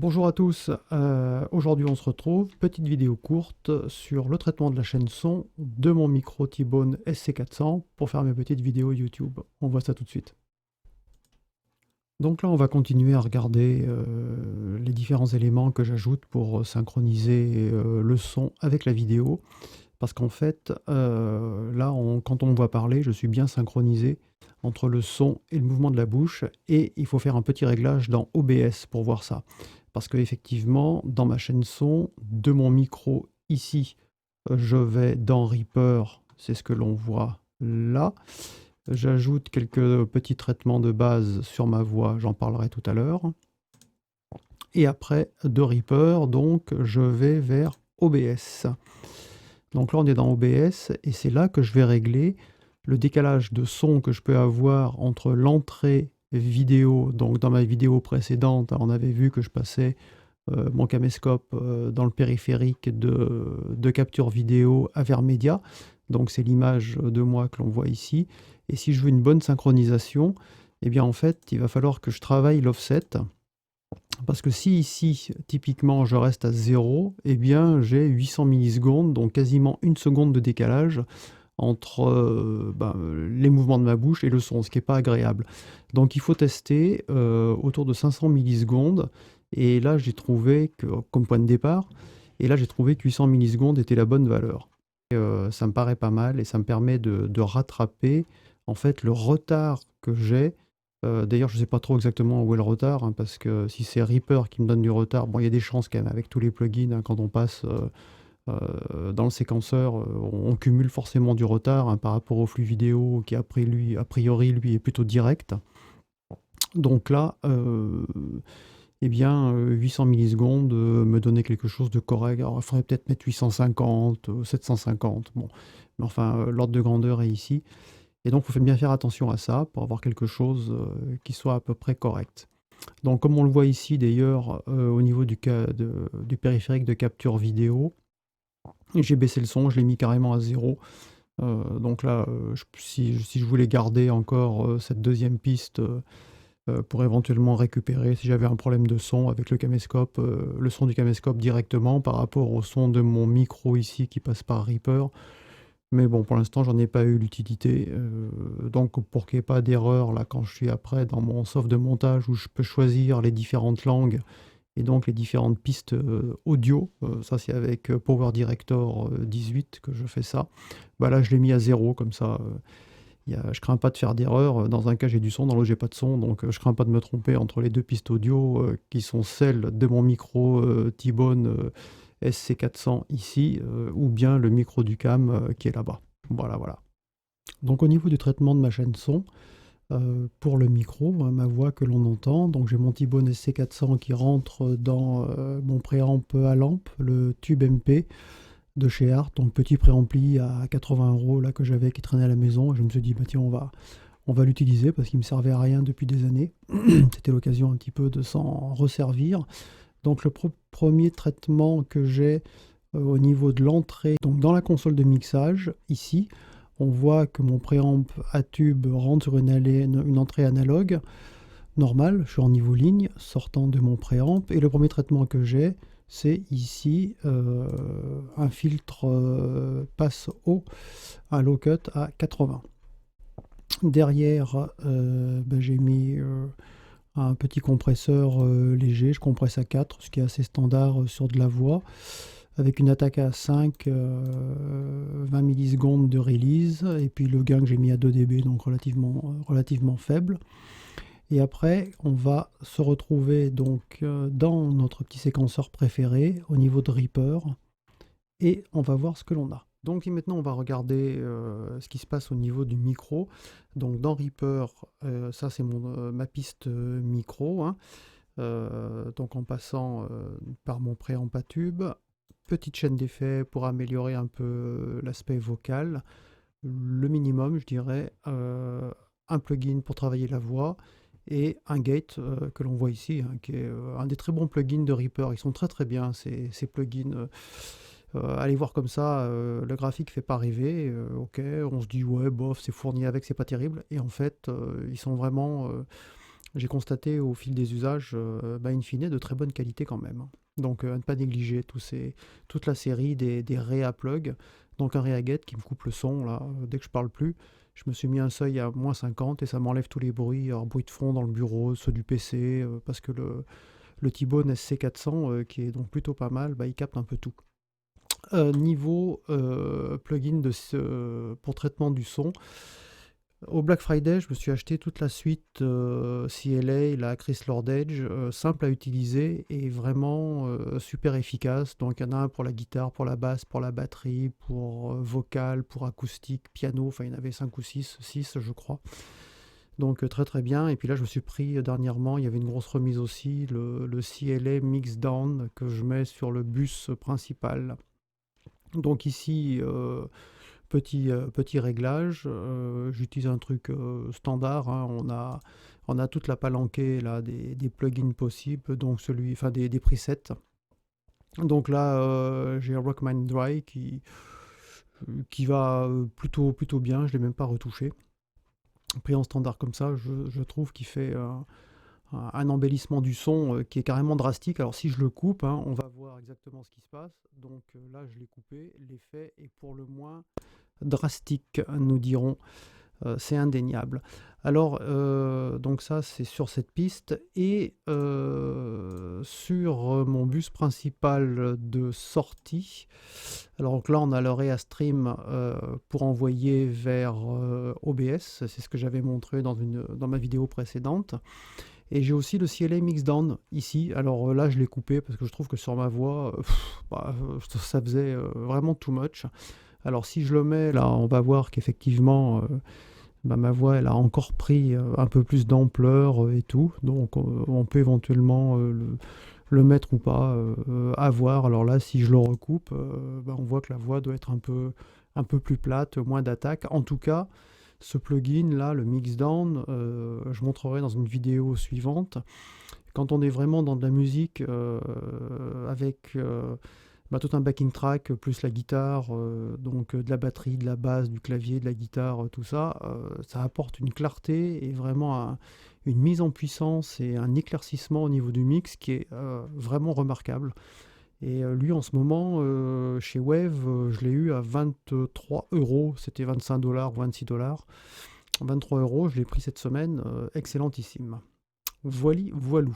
Bonjour à tous, aujourd'hui on se retrouve, petite vidéo courte sur le traitement de la chaîne son de mon micro T-Bone SC400 pour faire mes petites vidéos YouTube. On voit ça tout de suite. Donc là on va continuer à regarder les différents éléments que j'ajoute pour synchroniser le son avec la vidéo. Parce qu'en fait, là quand on me voit parler, je suis bien synchronisé entre le son et le mouvement de la bouche. Et il faut faire un petit réglage dans OBS pour voir ça. Parce qu'effectivement, dans ma chaîne son, de mon micro ici, je vais dans Reaper, c'est ce que l'on voit là. J'ajoute quelques petits traitements de base sur ma voix, j'en parlerai tout à l'heure. Et après, de Reaper, donc, je vais vers OBS. Donc là, on est dans OBS et c'est là que je vais régler le décalage de son que je peux avoir entre l'entrée vidéo. Donc dans ma vidéo précédente, on avait vu que je passais mon caméscope dans le périphérique de capture vidéo à Vermedia. Donc c'est l'image de moi que l'on voit ici. Et si je veux une bonne synchronisation, eh bien en fait, il va falloir que je travaille l'offset. Parce que si ici, typiquement, je reste à 0, eh bien j'ai 800 millisecondes, donc quasiment une seconde de décalage entre les mouvements de ma bouche et le son, ce qui n'est pas agréable. Donc il faut tester autour de 500 millisecondes, et là j'ai trouvé que, comme point de départ, et là j'ai trouvé que 800 millisecondes était la bonne valeur. Ça me paraît pas mal, et ça me permet de rattraper en fait le retard que j'ai. D'ailleurs, je ne sais pas trop exactement où est le retard, hein, parce que si c'est Reaper qui me donne du retard, bon, il y a des chances quand même avec tous les plugins, hein, quand on passe dans le séquenceur, on cumule forcément du retard, hein, par rapport au flux vidéo qui, après lui, a priori, lui, est plutôt direct. Donc là, eh bien, 800 millisecondes me donnait quelque chose de correct. Alors, il faudrait peut-être mettre 850, 750. Bon, mais enfin, l'ordre de grandeur est ici. Et donc, il faut bien faire attention à ça pour avoir quelque chose qui soit à peu près correct. Donc, comme on le voit ici, d'ailleurs, au niveau du périphérique de capture vidéo, j'ai baissé le son, je l'ai mis carrément à 0. Donc là, si je voulais garder encore cette deuxième piste pour éventuellement récupérer, si j'avais un problème de son avec le caméscope, le son du caméscope directement par rapport au son de mon micro ici qui passe par Reaper. Mais bon, pour l'instant, j'en ai pas eu l'utilité. Donc, pour qu'il n'y ait pas d'erreur, là, quand je suis après dans mon soft de montage où je peux choisir les différentes langues et donc les différentes pistes audio, ça c'est avec Power Director 18 que je fais ça. Bah là, je l'ai mis à 0, comme ça, je crains pas de faire d'erreur. Dans un cas, j'ai du son, dans l'autre, j'ai pas de son, donc je crains pas de me tromper entre les deux pistes audio qui sont celles de mon micro T-Bone SC400 ici, ou bien le micro du cam qui est là-bas. Voilà, voilà. Donc au niveau du traitement de ma chaîne son, pour le micro, hein, ma voix que l'on entend, donc j'ai mon T-Bone SC400 qui rentre dans mon préamp à lampe, le Tube MP de chez Art, donc petit préampli à 80 € là que j'avais qui traînait à la maison. Et je me suis dit bah tiens, on va l'utiliser parce qu'il me servait à rien depuis des années. C'était l'occasion un petit peu de s'en resservir. Donc le premier traitement que j'ai au niveau de l'entrée, donc dans la console de mixage, ici, on voit que mon préamp à tube rentre sur une entrée analogue normale, je suis en niveau ligne, sortant de mon préamp, et le premier traitement que j'ai, c'est ici un filtre passe haut, un low cut à 80. Derrière, j'ai mis un petit compresseur léger, je compresse à 4, ce qui est assez standard sur de la voix, avec une attaque à 5, 20 millisecondes de release, et puis le gain que j'ai mis à 2 dB, donc relativement faible. Et après, on va se retrouver donc dans notre petit séquenceur préféré, au niveau de Reaper, et on va voir ce que l'on a. Donc maintenant, on va regarder ce qui se passe au niveau du micro. Donc dans Reaper, ça c'est ma piste micro, hein. Donc en passant par mon préamp à tube, petite chaîne d'effets pour améliorer un peu l'aspect vocal, le minimum je dirais, un plugin pour travailler la voix et un gate que l'on voit ici, hein, qui est un des très bons plugins de Reaper. Ils sont très très bien ces plugins. Allez voir comme ça, le graphique fait pas rêver, ok, on se dit ouais bof c'est fourni avec, c'est pas terrible, et en fait ils sont vraiment j'ai constaté au fil des usages, in fine, de très bonne qualité quand même, hein. Donc à ne pas négliger toute la série des Rea Plug. Donc un Rea Get qui me coupe le son, là, dès que je parle plus. Je me suis mis un seuil à -50 et ça m'enlève tous les bruits, alors bruits de fond dans le bureau, ceux du PC, parce que le T-Bone SC400, qui est donc plutôt pas mal, il capte un peu tout. Niveau plugin pour traitement du son, au Black Friday, je me suis acheté toute la suite CLA, la Chris Lord Edge, simple à utiliser et vraiment super efficace. Donc il y en a un pour la guitare, pour la basse, pour la batterie, pour vocal, pour acoustique, piano, enfin il y en avait 5 ou 6 je crois. Donc très très bien. Et puis là je me suis pris dernièrement, il y avait une grosse remise aussi, le CLA Mix Down que je mets sur le bus principal. Donc ici, petit réglage, j'utilise un truc standard, hein. On a toute la palanquée là, des plugins possibles, donc enfin des presets. Donc là, j'ai Rockman Dry qui va plutôt bien, je ne l'ai même pas retouché. Pris en standard comme ça, je trouve qu'il fait un embellissement du son qui est carrément drastique. Alors si je le coupe, hein, on va voir exactement ce qui se passe. Donc là, je l'ai coupé. L'effet est pour le moins drastique, nous dirons. C'est indéniable. Alors, donc ça, c'est sur cette piste. Et sur mon bus principal de sortie, alors donc là, on a le Stream pour envoyer vers OBS. C'est ce que j'avais montré dans ma vidéo précédente. Et j'ai aussi le CLA Mixdown ici. Alors là, je l'ai coupé parce que je trouve que sur ma voix, ça faisait vraiment too much. Alors si je le mets là, on va voir qu'effectivement, ma voix, elle a encore pris un peu plus d'ampleur et tout. Donc on peut éventuellement le mettre ou pas, à voir. Alors là, si je le recoupe, on voit que la voix doit être un peu plus plate, moins d'attaque. En tout cas, ce plugin là, le Mixdown, je montrerai dans une vidéo suivante. Quand on est vraiment dans de la musique avec tout un backing track, plus la guitare, donc de la batterie, de la basse, du clavier, de la guitare, tout ça, ça apporte une clarté et vraiment une mise en puissance et un éclaircissement au niveau du mix qui est vraiment remarquable. Et lui, en ce moment, chez Wave, je l'ai eu à 23 euros. C'était 25 dollars ou 26 dollars. 23 euros, je l'ai pris cette semaine. Excellentissime. Voilou.